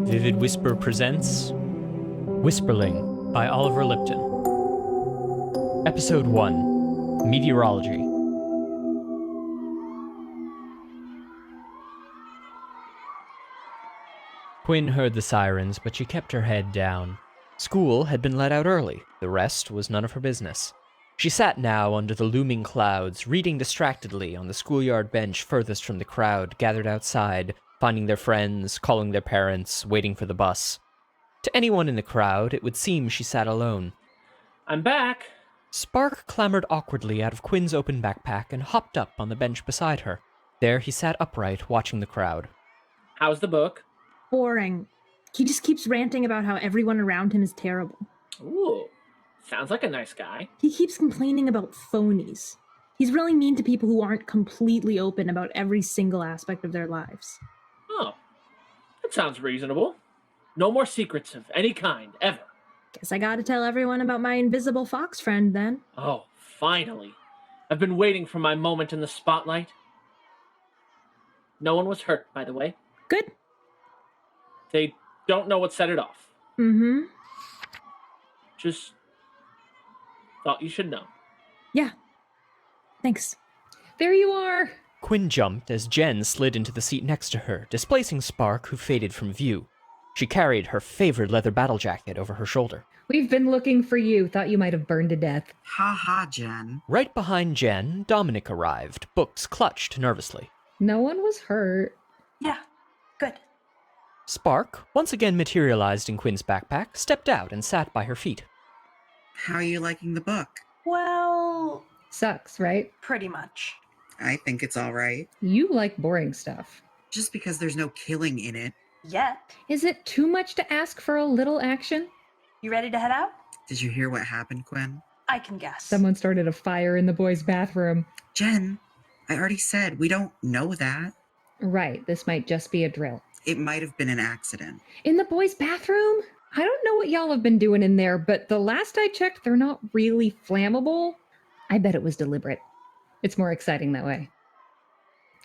Vivid Whisper presents Whisperling by Oliver Lipton. Episode 1, Meteorology. Quinn heard the sirens, but she kept her head down. School had been let out early. The rest was none of her business. She sat now under the looming clouds, reading distractedly on the schoolyard bench furthest from the crowd gathered outside, finding their friends, calling their parents, waiting for the bus. To anyone in the crowd, it would seem she sat alone. I'm back! Spark clambered awkwardly out of Quinn's open backpack and hopped up on the bench beside her. There he sat upright, watching the crowd. How's the book? Boring. He just keeps ranting about how everyone around him is terrible. Ooh, sounds like a nice guy. He keeps complaining about phonies. He's really mean to people who aren't completely open about every single aspect of their lives. Oh, that sounds reasonable. No more secrets of any kind, ever. Guess I gotta tell everyone about my invisible fox friend then. Oh, finally. I've been waiting for my moment in the spotlight. No one was hurt, by the way. Good. They don't know what set it off. Mm-hmm. Just thought you should know. Yeah. Thanks. There you are! Quinn jumped as Jen slid into the seat next to her, displacing Spark, who faded from view. She carried her favorite leather battle jacket over her shoulder. We've been looking for you. Thought you might have burned to death. Ha ha, Jen. Right behind Jen, Dominic arrived, books clutched nervously. No one was hurt. Yeah, good. Spark, once again materialized in Quinn's backpack, stepped out and sat by her feet. How are you liking the book? Well, Sucks, right? pretty much. I think it's alright. You like boring stuff. Just because there's no killing in it. Yet. Is it too much to ask for a little action? You ready to head out? Did you hear what happened, Quinn? I can guess. Someone started a fire in the boys' bathroom. Jen, I already said we don't know that. Right, this might just be a drill. It might have been an accident. In the boys' bathroom? I don't know what y'all have been doing in there, but the last I checked, they're not really flammable. I bet it was deliberate. It's more exciting that way.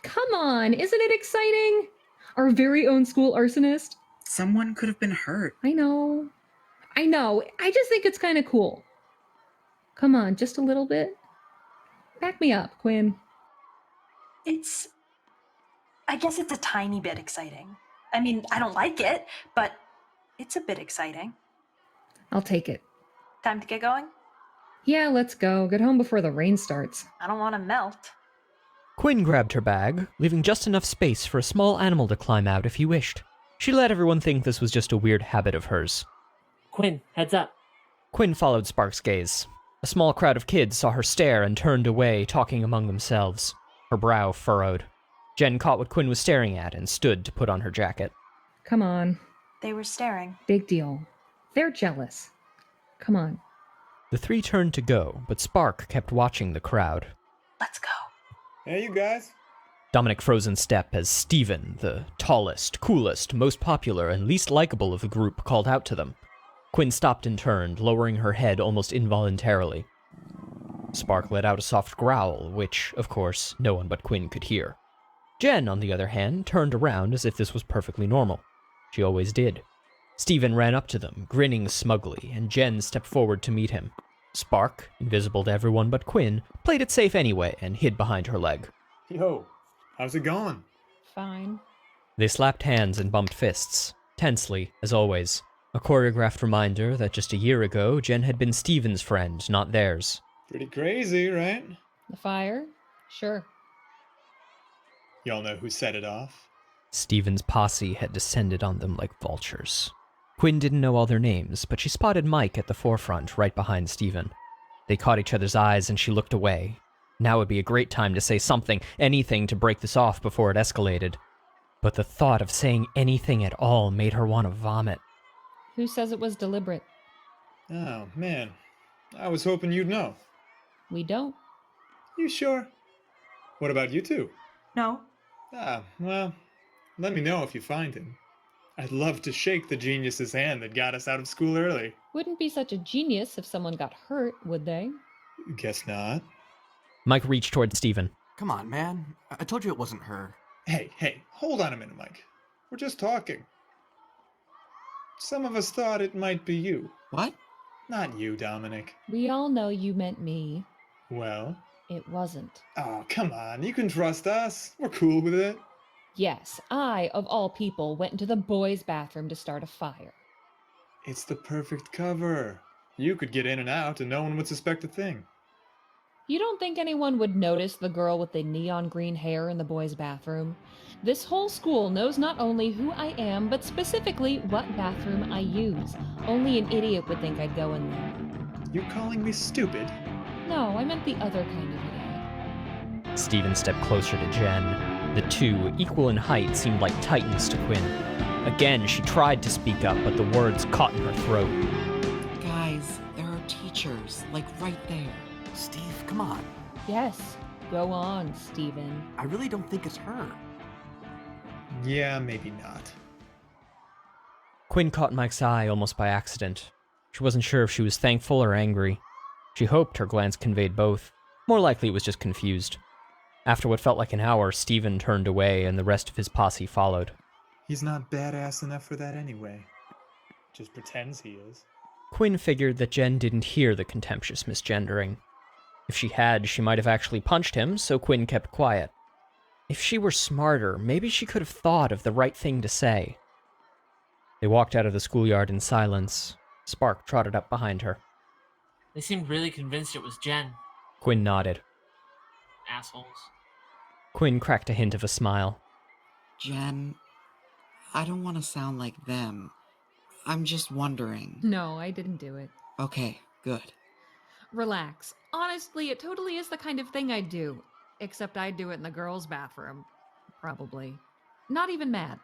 Come on, isn't it exciting? Our very own school arsonist? Someone could have been hurt. I know. I just think it's kind of cool. Come on, just a little bit. Back me up, Quinn. I guess it's a tiny bit exciting. I mean, I don't like it, but it's a bit exciting. I'll take it. Time to get going? Yeah, let's go. Get home before the rain starts. I don't want to melt. Quinn grabbed her bag, leaving just enough space for a small animal to climb out if he wished. She let everyone think this was just a weird habit of hers. Quinn, heads up. Quinn followed Spark's gaze. A small crowd of kids saw her stare and turned away, talking among themselves. Her brow furrowed. Jen caught what Quinn was staring at and stood to put on her jacket. Come on. They were staring. Big deal. They're jealous. Come on. The three turned to go, but Spark kept watching the crowd. Let's go. Hey, you guys. Dominic froze in step as Steven, the tallest, coolest, most popular, and least likable of the group, called out to them. Quinn stopped and turned, lowering her head almost involuntarily. Spark let out a soft growl, which, of course, no one but Quinn could hear. Jen, on the other hand, turned around as if this was perfectly normal. She always did. Steven ran up to them, grinning smugly, and Jen stepped forward to meet him. Spark, invisible to everyone but Quinn, played it safe anyway and hid behind her leg. Yo, how's it going? Fine. They slapped hands and bumped fists, tensely, as always. A choreographed reminder that just a year ago, Jen had been Steven's friend, not theirs. Pretty crazy, right? The fire? Sure. Y'all know who set it off? Steven's posse had descended on them like vultures. Quinn didn't know all their names, but she spotted Mike at the forefront, right behind Steven. They caught each other's eyes and she looked away. Now would be a great time to say something, anything to break this off before it escalated. But the thought of saying anything at all made her want to vomit. Who says it was deliberate? Oh, man. I was hoping you'd know. We don't. You sure? What about you two? No. Well, let me know if you find him. I'd love to shake the genius's hand that got us out of school early. Wouldn't be such a genius if someone got hurt, would they? Guess not. Mike reached toward Steven. Come on, man. I told you it wasn't her. Hey, hold on a minute, Mike. We're just talking. Some of us thought it might be you. What? Not you, Dominic. We all know you meant me. Well? It wasn't. Oh, come on. You can trust us. We're cool with it. Yes, I, of all people, went into the boys' bathroom to start a fire. It's the perfect cover. You could get in and out and no one would suspect a thing. You don't think anyone would notice the girl with the neon green hair in the boys' bathroom? This whole school knows not only who I am, but specifically what bathroom I use. Only an idiot would think I'd go in there. You calling me stupid? No, I meant the other kind of idiot. Steven stepped closer to Jen. The two, equal in height, seemed like titans to Quinn. Again, she tried to speak up, but the words caught in her throat. Guys, there are teachers, like right there. Steve, come on. Yes, go on, Steven. I really don't think it's her. Yeah, maybe not. Quinn caught Mike's eye almost by accident. She wasn't sure if she was thankful or angry. She hoped her glance conveyed both. More likely it was just confused. After what felt like an hour, Steven turned away and the rest of his posse followed. He's not badass enough for that anyway. Just pretends he is. Quinn figured that Jen didn't hear the contemptuous misgendering. If she had, she might have actually punched him, so Quinn kept quiet. If she were smarter, maybe she could have thought of the right thing to say. They walked out of the schoolyard in silence. Spark trotted up behind her. They seemed really convinced it was Jen. Quinn nodded. Assholes. Quinn cracked a hint of a smile. Jen, I don't want to sound like them. I'm just wondering. No, I didn't do it. Okay, good. Relax. Honestly, it totally is the kind of thing I'd do. Except I'd do it in the girls' bathroom. Probably. Not even mad.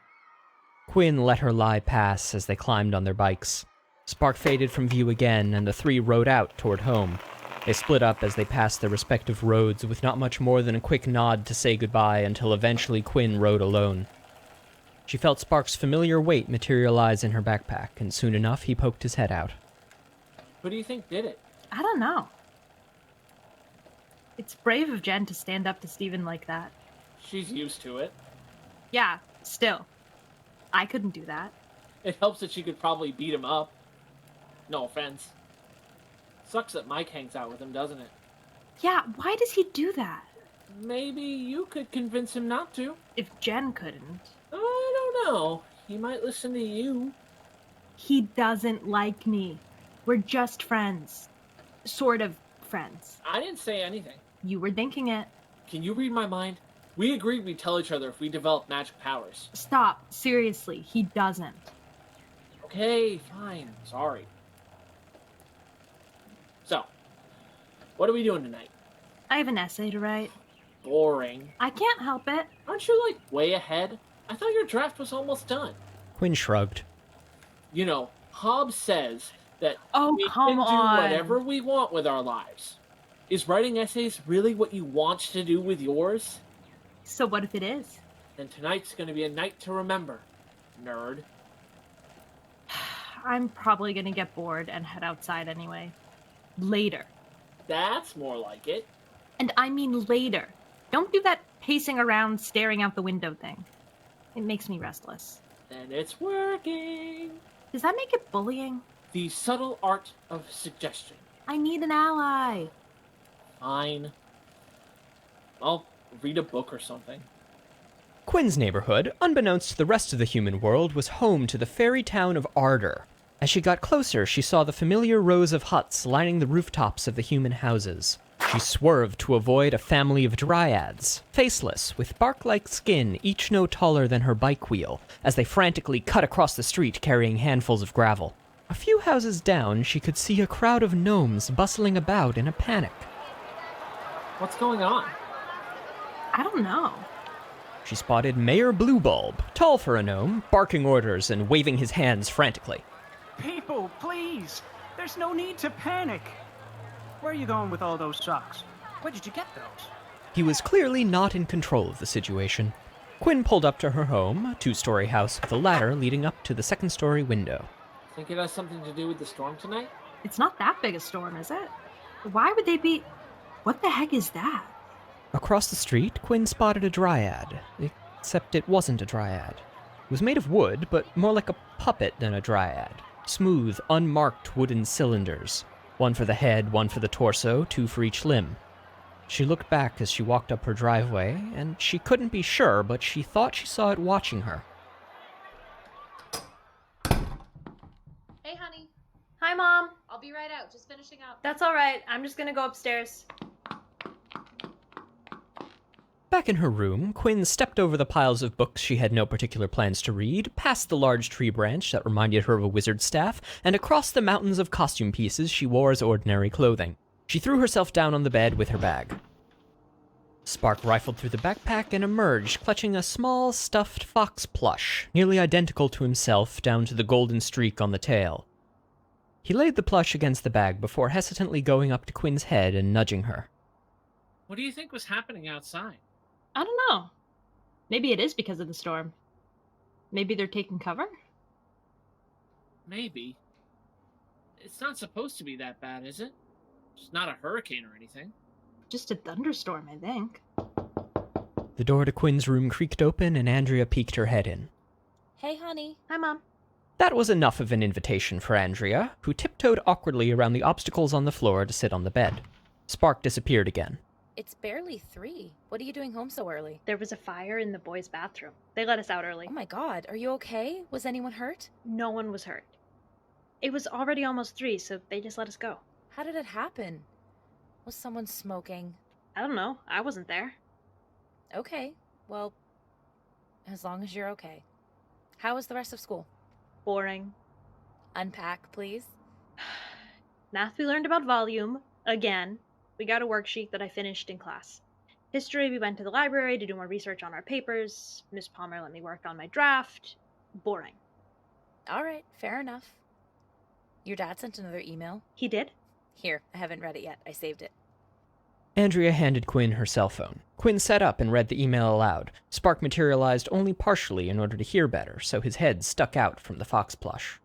Quinn let her lie pass as they climbed on their bikes. Spark faded from view again, and the three rode out toward home. They split up as they passed their respective roads with not much more than a quick nod to say goodbye until eventually Quinn rode alone. She felt Spark's familiar weight materialize in her backpack, and soon enough he poked his head out. Who do you think did it? I don't know. It's brave of Jen to stand up to Steven like that. She's used to it. Yeah, still. I couldn't do that. It helps that she could probably beat him up. No offense. Sucks that Mike hangs out with him, doesn't it? Yeah, why does he do that? Maybe you could convince him not to. If Jen couldn't. I don't know. He might listen to you. He doesn't like me. We're just friends. Sort of friends. I didn't say anything. You were thinking it. Can you read my mind? We agreed we'd tell each other if we developed magic powers. Stop. Seriously, he doesn't. Okay, fine. Sorry. So, what are we doing tonight? I have an essay to write. Boring. I can't help it. Aren't you, like, way ahead? I thought your draft was almost done. Quinn shrugged. You know, Hobbes says that Oh, we come can do on. whatever we want with our lives. Is writing essays really what you want to do with yours? So what if it is? Then tonight's going to be a night to remember, nerd. I'm probably gonna get bored and head outside anyway. Later. That's more like it. And I mean later. Don't do that pacing around, staring out the window thing. It makes me restless. And it's working. Does that make it bullying? The subtle art of suggestion. I need an ally. Fine. I'll read a book or something. Quinn's neighborhood, unbeknownst to the rest of the human world, was home to the fairy town of Ardor. As she got closer, she saw the familiar rows of huts lining the rooftops of the human houses. She swerved to avoid a family of dryads, faceless, with bark-like skin, each no taller than her bike wheel, as they frantically cut across the street carrying handfuls of gravel. A few houses down, she could see a crowd of gnomes bustling about in a panic. What's going on? I don't know. She spotted Mayor Bluebulb, tall for a gnome, barking orders and waving his hands frantically. People, please! There's no need to panic! Where are you going with all those socks? Where did you get those? He was clearly not in control of the situation. Quinn pulled up to her home, a two-story house with a ladder leading up to the second-story window. Think it has something to do with the storm tonight? It's not that big a storm, is it? Why would they be... What the heck is that? Across the street, Quinn spotted a dryad, except it wasn't a dryad. It was made of wood, but more like a puppet than a dryad. Smooth, unmarked wooden cylinders. One for the head, one for the torso, two for each limb. She looked back as she walked up her driveway, and she couldn't be sure, but she thought she saw it watching her. Hey, honey. Hi, Mom. I'll be right out. Just finishing up. That's all right. I'm just gonna go upstairs. Back in her room, Quinn stepped over the piles of books she had no particular plans to read, past the large tree branch that reminded her of a wizard's staff, and across the mountains of costume pieces she wore as ordinary clothing. She threw herself down on the bed with her bag. Spark rifled through the backpack and emerged, clutching a small, stuffed fox plush, nearly identical to himself down to the golden streak on the tail. He laid the plush against the bag before hesitantly going up to Quinn's head and nudging her. What do you think was happening outside? I don't know. Maybe it is because of the storm. Maybe they're taking cover? Maybe. It's not supposed to be that bad, is it? It's not a hurricane or anything. Just a thunderstorm, I think. The door to Quinn's room creaked open and Andrea peeked her head in. Hey, honey. Hi, Mom. That was enough of an invitation for Andrea, who tiptoed awkwardly around the obstacles on the floor to sit on the bed. Spark disappeared again. It's barely 3. What are you doing home so early? There was a fire in the boys' bathroom. They let us out early. Oh my god, are you okay? Was anyone hurt? No one was hurt. It was already almost 3, so they just let us go. How did it happen? Was someone smoking? I don't know. I wasn't there. Okay, well, as long as you're okay. How was the rest of school? Boring. Unpack, please. Math we learned about volume, again. We got a worksheet that I finished in class. History, we went to the library to do more research on our papers. Miss Palmer let me work on my draft. Boring. All right, fair enough. Your dad sent another email? He did? Here, I haven't read it yet. I saved it. Andrea handed Quinn her cell phone. Quinn sat up and read the email aloud. Spark materialized only partially in order to hear better, so his head stuck out from the fox plush.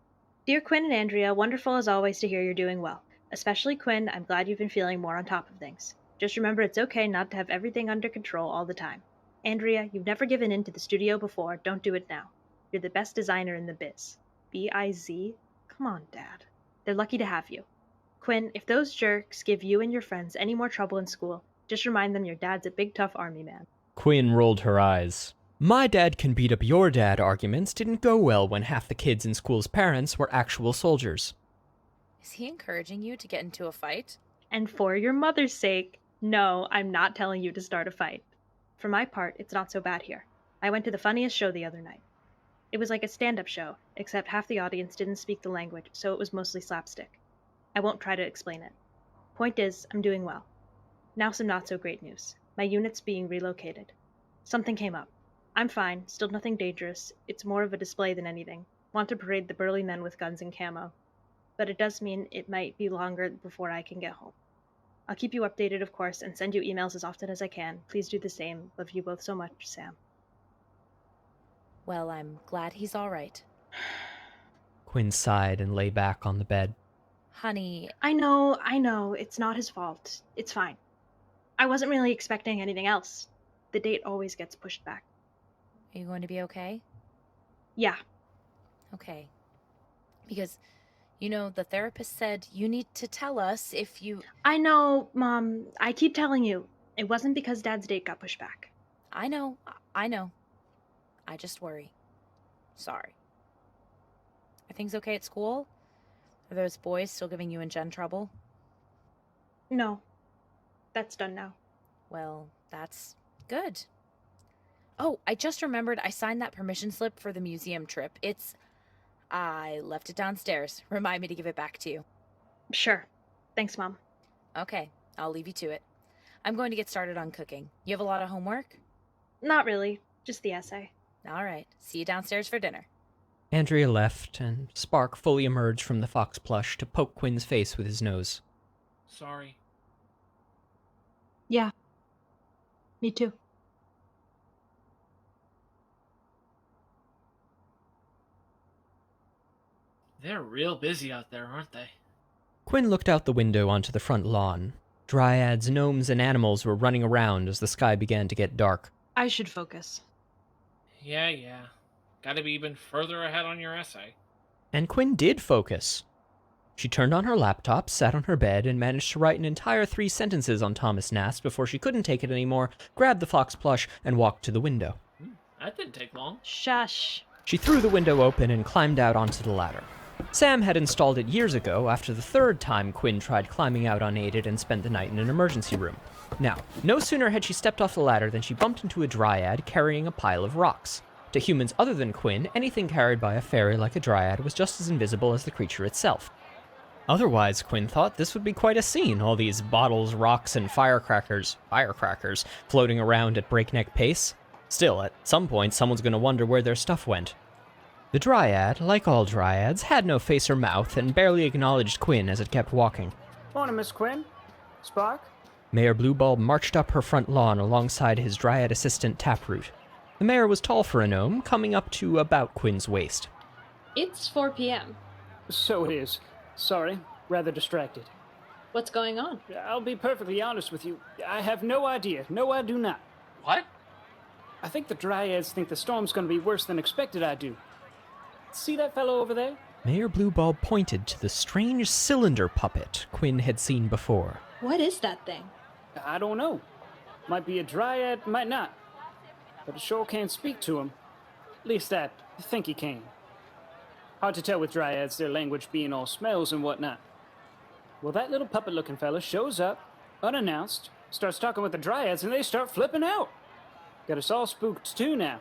Dear Quinn and Andrea, wonderful as always to hear you're doing well. Especially Quinn, I'm glad you've been feeling more on top of things. Just remember it's okay not to have everything under control all the time. Andrea, you've never given in to the studio before, don't do it now. You're the best designer in the biz. B-I-Z? Come on, Dad. They're lucky to have you. Quinn, if those jerks give you and your friends any more trouble in school, just remind them your dad's a big tough army man. Quinn rolled her eyes. My dad can beat up your dad arguments didn't go well when half the kids in school's parents were actual soldiers. Is he encouraging you to get into a fight? And for your mother's sake, no, I'm not telling you to start a fight. For my part, it's not so bad here. I went to the funniest show the other night. It was like a stand-up show, except half the audience didn't speak the language, so it was mostly slapstick. I won't try to explain it. Point is, I'm doing well. Now some not-so-great news. My unit's being relocated. Something came up. I'm fine, still nothing dangerous. It's more of a display than anything. Want to parade the burly men with guns and camo. But it does mean it might be longer before I can get home. I'll keep you updated, of course, and send you emails as often as I can. Please do the same. Love you both so much, Sam. Well, I'm glad he's all right. Quinn sighed and lay back on the bed. Honey... I know. It's not his fault. It's fine. I wasn't really expecting anything else. The date always gets pushed back. Are you going to be okay? Yeah. Okay. Because... you know, the therapist said you need to tell us if you... I know, Mom. I keep telling you. It wasn't because Dad's date got pushed back. I know. I just worry. Sorry. Are things okay at school? Are those boys still giving you and Jen trouble? No. That's done now. Well, that's good. Oh, I just remembered I signed that permission slip for the museum trip. I left it downstairs. Remind me to give it back to you. Sure. Thanks, Mom. Okay, I'll leave you to it. I'm going to get started on cooking. You have a lot of homework? Not really. Just the essay. All right. See you downstairs for dinner. Andrea left, and Spark fully emerged from the fox plush to poke Quinn's face with his nose. Sorry. Yeah. Me too. They're real busy out there, aren't they? Quinn looked out the window onto the front lawn. Dryads, gnomes, and animals were running around as the sky began to get dark. I should focus. Yeah. Gotta be even further ahead on your essay. And Quinn did focus. She turned on her laptop, sat on her bed, and managed to write an entire 3 sentences on Thomas Nast before she couldn't take it anymore, grabbed the fox plush, and walked to the window. That didn't take long. Shush. She threw the window open and climbed out onto the ladder. Sam had installed it years ago after the 3rd time Quinn tried climbing out unaided and spent the night in an emergency room. Now, no sooner had she stepped off the ladder than she bumped into a dryad carrying a pile of rocks. To humans other than Quinn, anything carried by a fairy like a dryad was just as invisible as the creature itself. Otherwise, Quinn thought this would be quite a scene, all these bottles, rocks, and firecrackers floating around at breakneck pace. Still, at some point, someone's going to wonder where their stuff went. The dryad, like all dryads, had no face or mouth and barely acknowledged Quinn as it kept walking. Morning, Miss Quinn. Spark? Mayor Bluebulb marched up her front lawn alongside his dryad assistant Taproot. The mayor was tall for a gnome, coming up to about Quinn's waist. It's 4 p.m. So it is. Sorry, rather distracted. What's going on? I'll be perfectly honest with you. I have no idea. No, I do not. What? I think the dryads think the storm's going to be worse than expected I do. See that fellow over there? Mayor Bluebulb pointed to the strange cylinder puppet Quinn had seen before. What is that thing? I don't know. Might be a dryad, might not. But I sure can't speak to him. At least I think he can. Hard to tell with dryads, their language being all smells and whatnot. Well, that little puppet-looking fella shows up, unannounced, starts talking with the dryads, and they start flipping out. Got us all spooked too now.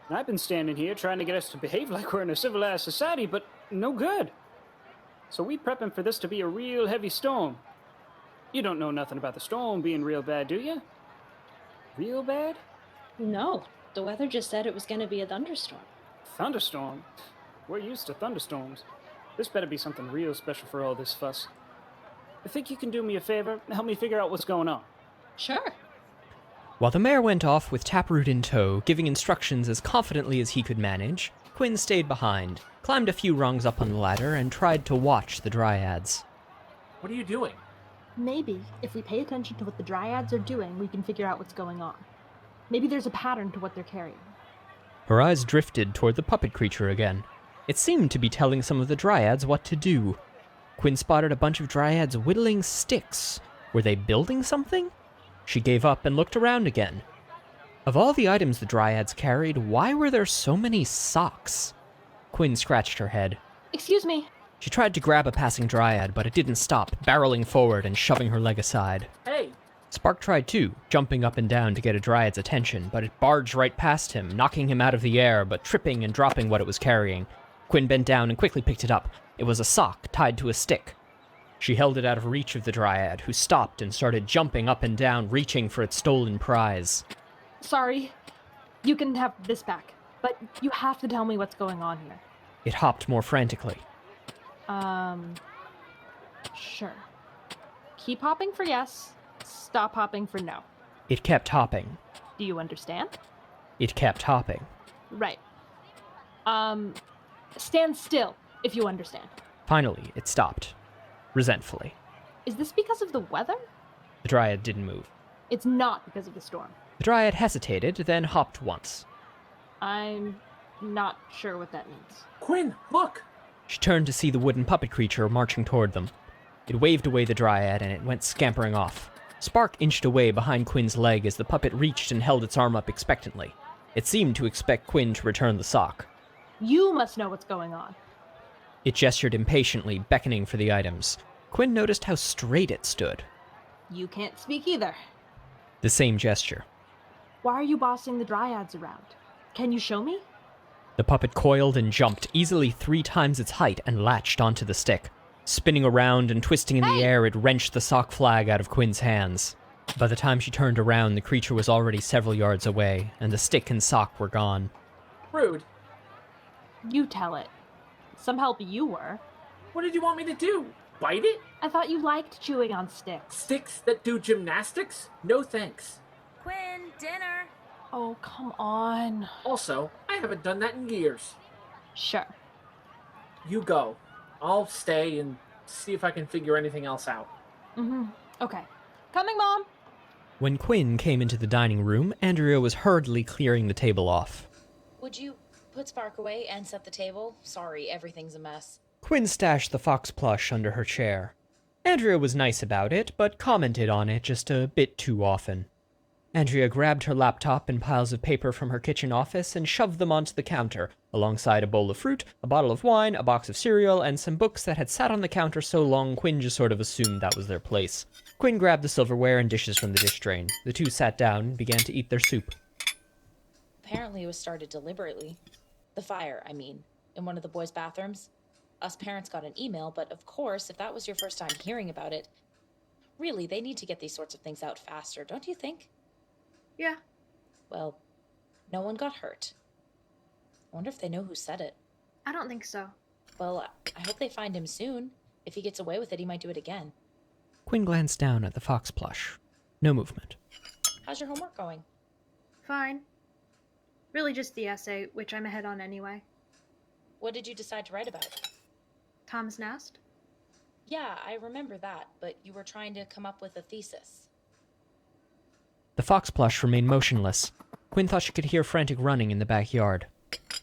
And I've been standing here trying to get us to behave like we're in a civilized society, but no good. So we prepping for this to be a real heavy storm. You don't know nothing about the storm being real bad, do you? Real bad? No. The weather just said it was going to be a thunderstorm. Thunderstorm? We're used to thunderstorms. This better be something real special for all this fuss. I think you can do me a favor and help me figure out what's going on. Sure. While the mayor went off with Taproot in tow, giving instructions as confidently as he could manage, Quinn stayed behind, climbed a few rungs up on the ladder, and tried to watch the dryads. What are you doing? Maybe, if we pay attention to what the dryads are doing, we can figure out what's going on. Maybe there's a pattern to what they're carrying. Her eyes drifted toward the puppet creature again. It seemed to be telling some of the dryads what to do. Quinn spotted a bunch of dryads whittling sticks. Were they building something? She gave up and looked around again. Of all the items the dryads carried, why were there so many socks? Quinn scratched her head. Excuse me. She tried to grab a passing dryad, but it didn't stop, barreling forward and shoving her leg aside. Hey! Spark tried too, jumping up and down to get a dryad's attention, but it barged right past him, knocking him out of the air, but tripping and dropping what it was carrying. Quinn bent down and quickly picked it up. It was a sock tied to a stick. She held it out of reach of the dryad, who stopped and started jumping up and down, reaching for its stolen prize. Sorry. You can have this back, but you have to tell me what's going on here. It hopped more frantically. Sure. Keep hopping for yes. Stop hopping for no. It kept hopping. Do you understand? It kept hopping. Right. Stand still, if you understand. Finally, it stopped. Resentfully. Is this because of the weather? The dryad didn't move. It's not because of the storm. The dryad hesitated, then hopped once. I'm not sure what that means. Quinn, look! She turned to see the wooden puppet creature marching toward them. It waved away the dryad, and it went scampering off. Spark inched away behind Quinn's leg as the puppet reached and held its arm up expectantly. It seemed to expect Quinn to return the sock. You must know what's going on. It gestured impatiently, beckoning for the items. Quinn noticed how straight it stood. You can't speak either. The same gesture. Why are you bossing the dryads around? Can you show me? The puppet coiled and jumped, easily 3 times its height, and latched onto the stick. Spinning around and twisting in the air, it wrenched the sock flag out of Quinn's hands. By the time she turned around, the creature was already several yards away, and the stick and sock were gone. Rude. You tell it. Some help you were. What did you want me to do? Bite it? I thought you liked chewing on sticks. Sticks that do gymnastics? No thanks. Quinn, dinner. Oh, come on. Also, I haven't done that in years. Sure. You go. I'll stay and see if I can figure anything else out. Okay. Coming, Mom! When Quinn came into the dining room, Andrea was hurriedly clearing the table off. Would you put Spark away and set the table? Sorry, everything's a mess. Quinn stashed the fox plush under her chair. Andrea was nice about it, but commented on it just a bit too often. Andrea grabbed her laptop and piles of paper from her kitchen office and shoved them onto the counter, alongside a bowl of fruit, a bottle of wine, a box of cereal, and some books that had sat on the counter so long Quinn just sort of assumed that was their place. Quinn grabbed the silverware and dishes from the dish drain. The two sat down and began to eat their soup. Apparently it was started deliberately. The fire, I mean, in one of the boys' bathrooms. Us parents got an email, but of course, if that was your first time hearing about it, really, they need to get these sorts of things out faster, don't you think? Yeah. Well, no one got hurt. I wonder if they know who said it. I don't think so. Well, I hope they find him soon. If he gets away with it, he might do it again. Quinn glanced down at the fox plush. No movement. How's your homework going? Fine. Really just the essay, which I'm ahead on anyway. What did you decide to write about? Tom's nest? Yeah, I remember that, but you were trying to come up with a thesis. The fox plush remained motionless. Quinn thought she could hear frantic running in the backyard.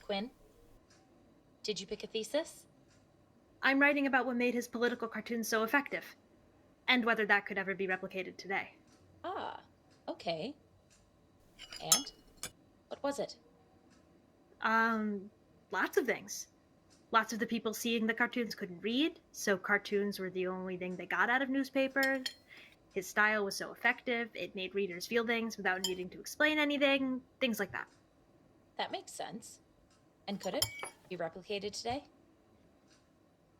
Quinn? Did you pick a thesis? I'm writing about what made his political cartoons so effective, and whether that could ever be replicated today. Ah, okay. And? What was it? Lots of things. Lots of the people seeing the cartoons couldn't read, so cartoons were the only thing they got out of newspapers. His style was so effective, it made readers feel things without needing to explain anything, things like that. That makes sense. And could it be replicated today?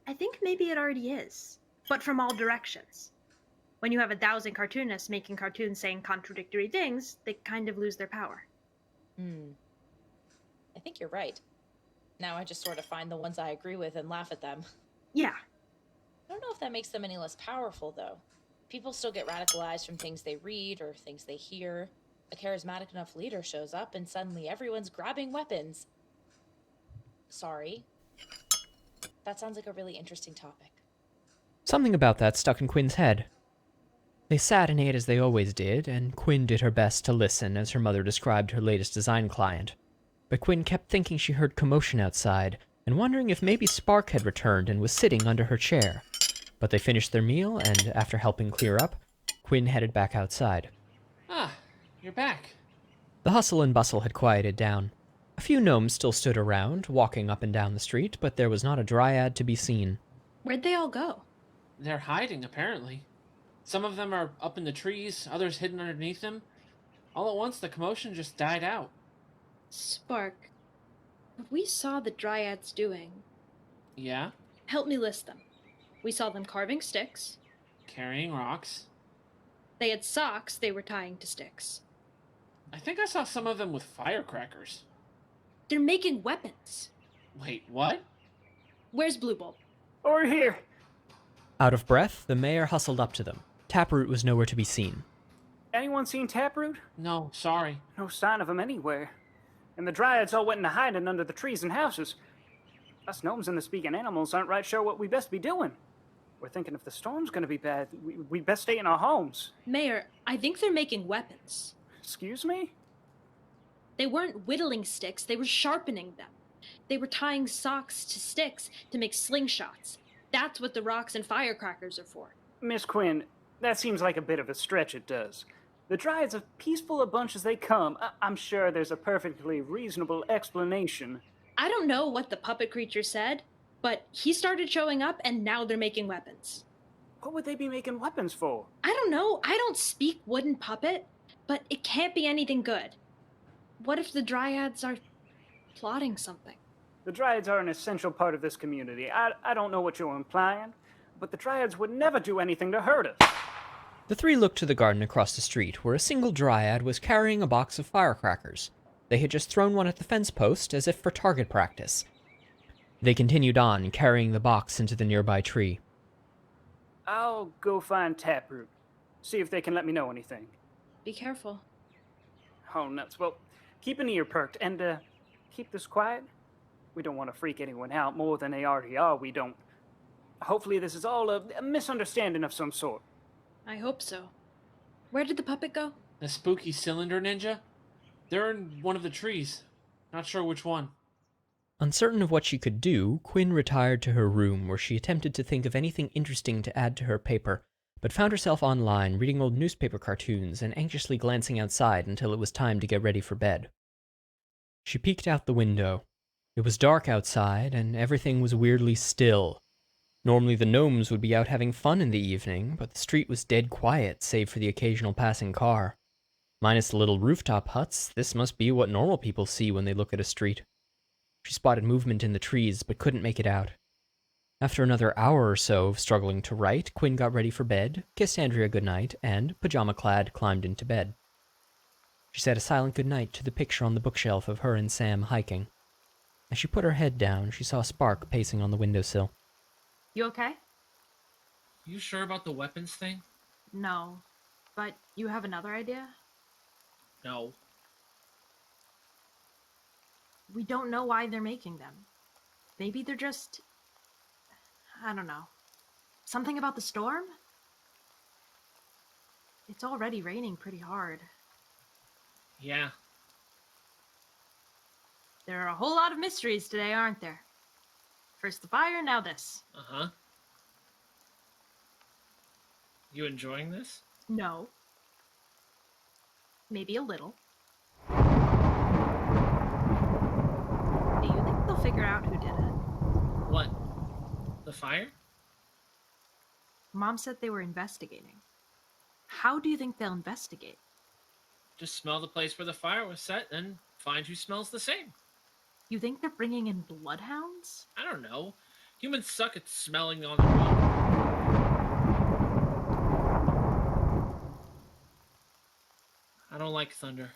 I think maybe it already is, but from all directions. When you have 1,000 cartoonists making cartoons saying contradictory things, they kind of lose their power. I think you're right. Now I just sort of find the ones I agree with and laugh at them. Yeah. I don't know if that makes them any less powerful, though. People still get radicalized from things they read or things they hear. A charismatic enough leader shows up and suddenly everyone's grabbing weapons. Sorry. That sounds like a really interesting topic. Something about that stuck in Quinn's head. They sat and ate as they always did, and Quinn did her best to listen as her mother described her latest design client. But Quinn kept thinking she heard commotion outside, and wondering if maybe Spark had returned and was sitting under her chair. But they finished their meal, and after helping clear up, Quinn headed back outside. Ah, you're back. The hustle and bustle had quieted down. A few gnomes still stood around, walking up and down the street, but there was not a dryad to be seen. Where'd they all go? They're hiding, apparently. Some of them are up in the trees, others hidden underneath them. All at once, the commotion just died out. Spark, what we saw the dryads doing. Yeah? Help me list them. We saw them carving sticks. Carrying rocks. They had socks they were tying to sticks. I think I saw some of them with firecrackers. They're making weapons. Wait, what? Where's Blue Bolt? Over here. Out of breath, the mayor hustled up to them. Taproot was nowhere to be seen. Anyone seen Taproot? No, sorry. No sign of him anywhere. And the dryads all went into hiding under the trees and houses. Us gnomes and the speaking animals aren't right sure what we best be doing. We're thinking if the storm's gonna be bad, we best stay in our homes. Mayor, I think they're making weapons. Excuse me? They weren't whittling sticks, they were sharpening them. They were tying socks to sticks to make slingshots. That's what the rocks and firecrackers are for. Miss Quinn, that seems like a bit of a stretch, it does. The dryads are peaceful a bunch as they come. I'm sure there's a perfectly reasonable explanation. I don't know what the puppet creature said, but he started showing up and now they're making weapons. What would they be making weapons for? I don't know. I don't speak wooden puppet, but it can't be anything good. What if the dryads are plotting something? The dryads are an essential part of this community. I don't know what you're implying, but the dryads would never do anything to hurt us. The three looked to the garden across the street, where a single dryad was carrying a box of firecrackers. They had just thrown one at the fence post, as if for target practice. They continued on, carrying the box into the nearby tree. I'll go find Taproot. See if they can let me know anything. Be careful. Oh, nuts. Well, keep an ear perked, and, keep this quiet. We don't want to freak anyone out more than they already are, we don't. Hopefully this is all a misunderstanding of some sort. I hope so. Where did the puppet go? The spooky cylinder ninja? They're in one of the trees. Not sure which one. Uncertain of what she could do, Quinn retired to her room where she attempted to think of anything interesting to add to her paper, but found herself online reading old newspaper cartoons and anxiously glancing outside until it was time to get ready for bed. She peeked out the window. It was dark outside, and everything was weirdly still. Normally the gnomes would be out having fun in the evening, but the street was dead quiet save for the occasional passing car. Minus the little rooftop huts, this must be what normal people see when they look at a street. She spotted movement in the trees, but couldn't make it out. After another hour or so of struggling to write, Quinn got ready for bed, kissed Andrea goodnight, and, pajama-clad, climbed into bed. She said a silent goodnight to the picture on the bookshelf of her and Sam hiking. As she put her head down, she saw Spark pacing on the windowsill. You okay? You sure about the weapons thing? No. But you have another idea? No. We don't know why they're making them. Maybe they're just... I don't know. Something about the storm? It's already raining pretty hard. Yeah. There are a whole lot of mysteries today, aren't there? First the fire, now this. Uh-huh. You enjoying this? No. Maybe a little. Do you think they'll figure out who did it? What? The fire? Mom said they were investigating. How do you think they'll investigate? Just smell the place where the fire was set and find who smells the same. You think they're bringing in bloodhounds? I don't know. Humans suck at smelling on their own. I don't like thunder.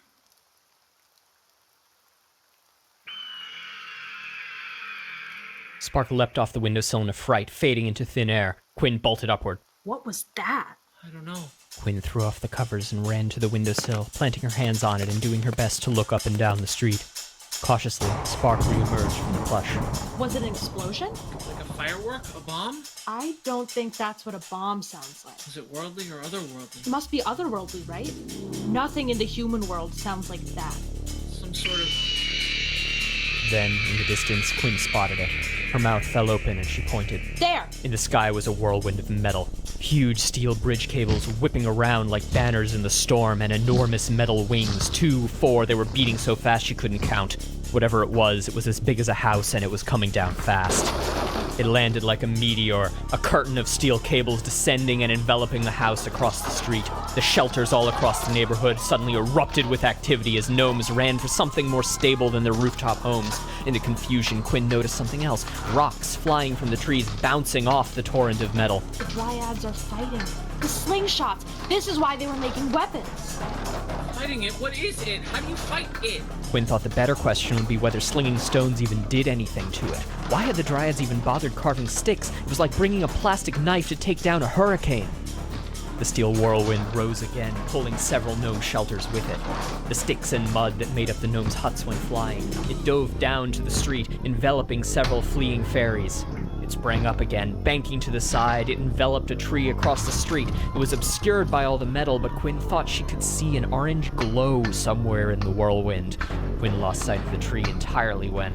Spark leapt off the windowsill in a fright, fading into thin air. Quinn bolted upward. What was that? I don't know. Quinn threw off the covers and ran to the windowsill, planting her hands on it and doing her best to look up and down the street. Cautiously, Spark re-emerged from the plush. Was it an explosion? Like a firework? A bomb? I don't think that's what a bomb sounds like. Is it worldly or otherworldly? It must be otherworldly, right? Nothing in the human world sounds like that. Some sort of... Then, in the distance, Quinn spotted it. Her mouth fell open and she pointed. There! In the sky was a whirlwind of metal. Huge steel bridge cables whipping around like banners in the storm, and enormous metal wings. 2, 4, they were beating so fast she couldn't count. Whatever it was as big as a house, and it was coming down fast. It landed like a meteor, a curtain of steel cables descending and enveloping the house across the street. The shelters all across the neighborhood suddenly erupted with activity as gnomes ran for something more stable than their rooftop homes. In the confusion, Quinn noticed something else. Rocks flying from the trees, bouncing off the torrent of metal. The dryads are fighting. The slingshots! This is why they were making weapons! Fighting it? What is it? How do you fight it? Quinn thought the better question would be whether slinging stones even did anything to it. Why had the dryads even bothered carving sticks? It was like bringing a plastic knife to take down a hurricane. The steel whirlwind rose again, pulling several gnome shelters with it. The sticks and mud that made up the gnomes' huts went flying. It dove down to the street, enveloping several fleeing fairies. It sprang up again, banking to the side. It enveloped a tree across the street. It was obscured by all the metal, but Quinn thought she could see an orange glow somewhere in the whirlwind. Quinn lost sight of the tree entirely when...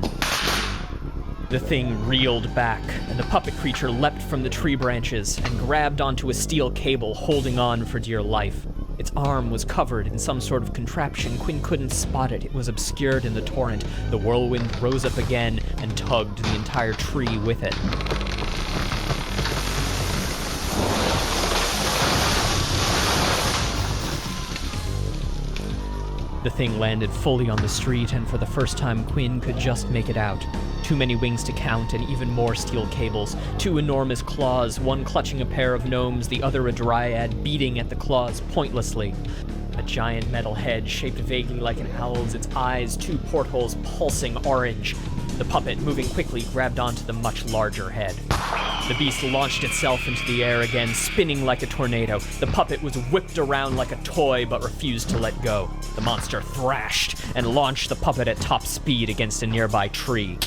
The thing reeled back, and the puppet creature leapt from the tree branches and grabbed onto a steel cable, holding on for dear life. Its arm was covered in some sort of contraption. Quinn couldn't spot it. It was obscured in the torrent. The whirlwind rose up again and tugged the entire tree with it. The thing landed fully on the street, and for the first time Quinn could just make it out. Too many wings to count, and even more steel cables. 2 enormous claws, one clutching a pair of gnomes, the other a dryad, beating at the claws pointlessly. A giant metal head shaped vaguely like an owl's, its eyes 2 portholes pulsing orange. The puppet, moving quickly, grabbed onto the much larger head. The beast launched itself into the air again, spinning like a tornado. The puppet was whipped around like a toy, but refused to let go. The monster thrashed and launched the puppet at top speed against a nearby tree.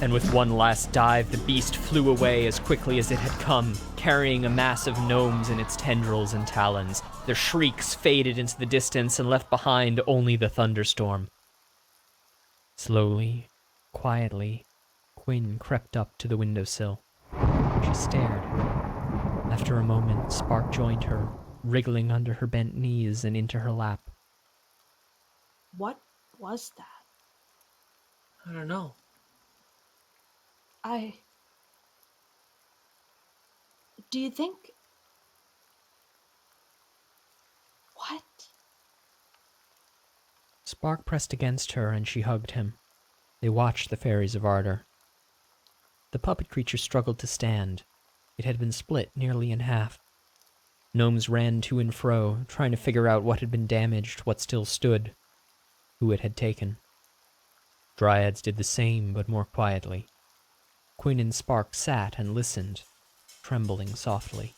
And with one last dive, the beast flew away as quickly as it had come, carrying a mass of gnomes in its tendrils and talons. Their shrieks faded into the distance and left behind only the thunderstorm. Slowly, quietly, Quinn crept up to the windowsill. She stared. After a moment, Spark joined her, wriggling under her bent knees and into her lap. What was that? I don't know. Do you think... What? Spark pressed against her and she hugged him. They watched the fairies of Ardor. The puppet creature struggled to stand. It had been split nearly in half. Gnomes ran to and fro, trying to figure out what had been damaged, what still stood, who it had taken. Dryads did the same, but more quietly. Quinn and Spark sat and listened, trembling softly.